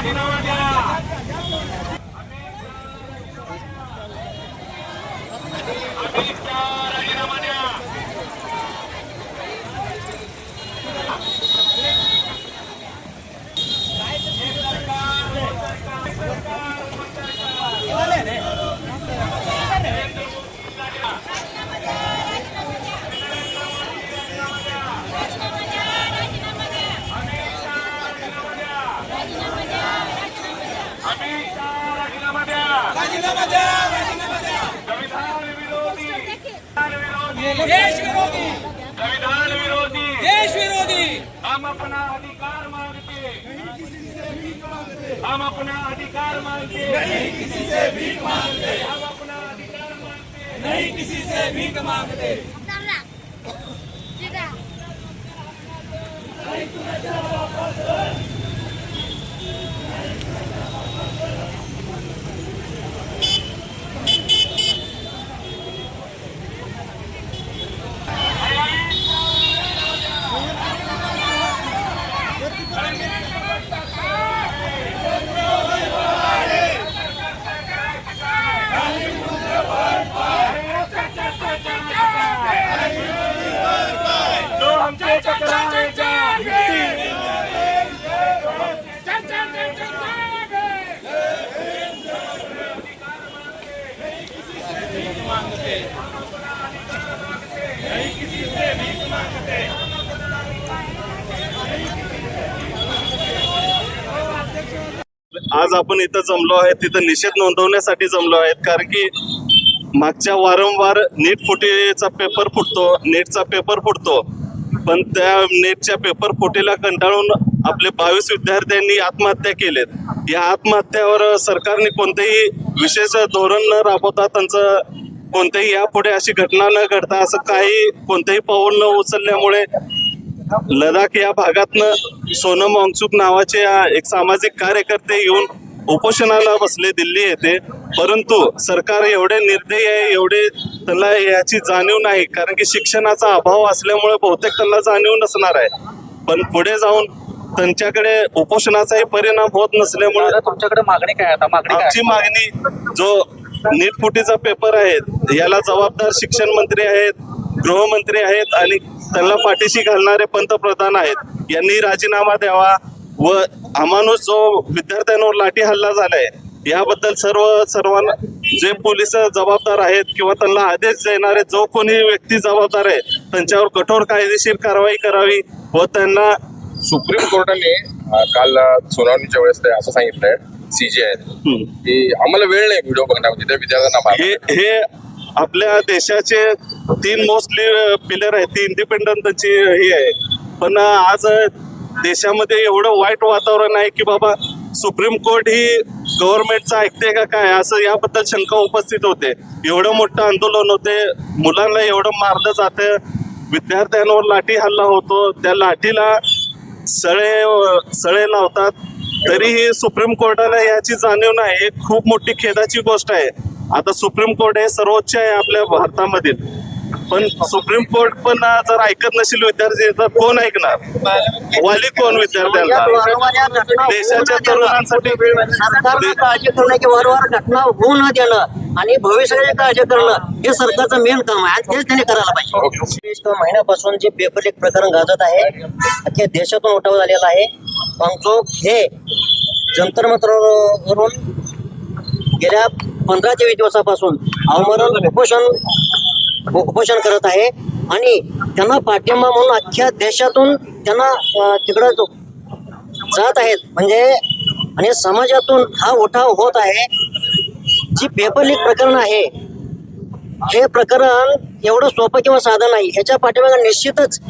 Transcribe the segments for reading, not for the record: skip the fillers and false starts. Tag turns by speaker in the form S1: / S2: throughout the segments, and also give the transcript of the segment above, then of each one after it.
S1: राजीनामा द्या. राजीनामा द्या. संविधान विरोधी, देश विरोधी. हम अपना अधिकार मांगते, हम अपना अधिकार मांगते, नहीं किसी से भीख मांगते. हम अपना अधिकार मांगते, नहीं किसी से भीख मांगते.
S2: आज आपण इथं जमलो आहे तिथं निषेध नोंदवण्यासाठी जमलो आहेत, कारण की मागच्या वारंवार नीट फुटीचा पेपर फुटतो, नेटचा पेपर फुटतो, पण त्या नेटच्या पेपर फुटीला कंटाळून आपले 22 विद्यार्थ्यांनी आत्महत्या केलेत. या आत्महत्यावर सरकारने कोणतेही विशेष धोरण न राबवता, त्यांचं कोणतेही यापुढे अशी घटना न घडता असं काही कोणतेही पाऊल न उचलल्यामुळे लडाख या भागातनं सोनम वांगचुक नावाचे एक सामाजिक कार्यकर्ते येऊन उपोषणाला बसले दिल्ली येथे. परंतु सरकार एवढे निर्दयी आहे, एवढे त्यांना याची जाणीव नाही, कारण की शिक्षणाचा अभाव असल्यामुळे बहुतेक त्यांना जाणीव नसणार आहे. पण पुढे जाऊन त्यांच्याकडे उपोषणाचाही परिणाम होत नसल्यामुळे
S3: तुमच्याकडे मागणी काय आता?
S2: आमची मागणी, जो नीट फुटीचा पेपर आहे याला जबाबदार शिक्षण मंत्री आहेत, गृहमंत्री आहेत आणि त्यांना पाठीशी घालणारे पंतप्रधान आहेत, यांनी राजीनामा द्यावा व अमानुष जो विद्यार्थ्यांवर लाठी हल्ला झालाय याबद्दल सर्वांना जे पोलीस जबाबदार आहेत किंवा त्यांना आदेश देणारे जो कोणी व्यक्ती जबाबदार आहे त्यांच्यावर कठोर कायदेशीर कारवाई करावी व त्यांना
S4: सुप्रीम कोर्टाने काल सुनावणीच्या वेळेस असं सांगितलंय CJI की आम्हाला वेळ नाही व्हिडिओ बघण्यामध्ये त्या विद्यार्थ्यांना.
S2: हे आपल्या देशाचे 3 मोस्टली पिलर आहेत, ती इंडिपेंडंट त्यांची हे आहे. पण आज देशामध्ये एवढं वाईट वातावरण आहे की बाबा सुप्रीम कोर्ट ही गव्हर्नमेंटचं ऐकते का काय, असं याबद्दल शंका उपस्थित होते. एवढं मोठं आंदोलन होते, मुलांना एवढं मारलं जातं, विद्यार्थ्यांवर लाठी हल्ला होतो, त्या लाठीला सळे लावतात, तरीही सुप्रीम कोर्टाला याची जाणीव नाही. हे खूप मोठी खेदाची गोष्ट आहे. आता सुप्रीम कोर्ट हे सर्वोच्च आहे आपल्या भारतामधील, पण सुप्रीम कोर्ट पण जर ऐकत नसेल विद्यार्थी तर कोण ऐकणार? वाली कोण विद्यार्थ्यांना? देशाच्या तरुणांसाठी
S3: सरकारने काळजी करणं की वारंवार घटना होऊ न देणं आणि भविष्याची काळजी करणं हे सरकारचं मेन काम आहे आणि तेच त्यांनी करायला पाहिजे. महिन्यापासून जे पेपर लीक प्रकरण गाजत आहे, अख्ख्या देशातून उठाव झालेला आहे. वांगचुक हे जंतर मंतरवरून गेल्या 15 ते 20 दिवसापासून आमरण उपोषण करत आहे आणि त्यांना पाठिंबा म्हणून अख्ख्या देशातून त्यांना तिकडं जात आहेत. म्हणजे आणि समाजातून हा उठाव होत आहे. जी पेपर लीक प्रकरण आहे हे प्रकरण एवढं सोपं किंवा साधं नाही. ह्याच्या पाठीमागे निश्चितच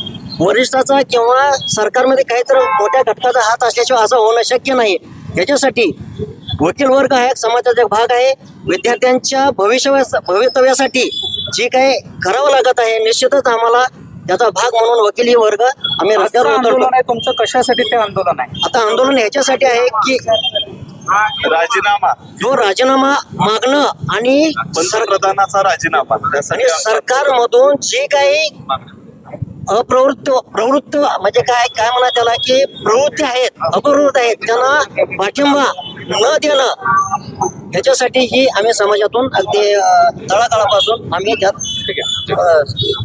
S3: वरिष्ठाचा किंवा सरकारमध्ये काहीतरी मोठ्या घटकाचा हात असल्याशिवाय असं होणं शक्य नाही. याच्यासाठी वकील वर्ग आहे, समाजाचा भाग आहे, विद्यार्थ्यांच्या भवितव्यासाठी जे काही करावं लागत आहे निश्चितच आम्हाला त्याचा भाग म्हणून वकिली वर्ग आम्ही रस्त्यावर उतरतो.
S5: तुमचं कशासाठी ते आंदोलन आहे?
S3: आता आंदोलन ह्याच्यासाठी आहे की जो राजीनामा मागणं आणि
S2: पंतप्रधानाचा राजीनामा,
S3: सरकारमधून जे काही प्रवृत्त म्हणजे काय काय म्हणा त्याला की प्रवृत्ती आहेत अप्रवृत्त आहेत त्यांना पाठिंबा न देणं ह्याच्यासाठी ही आम्ही समाजातून अगदी तळागाळापासून आम्ही त्यात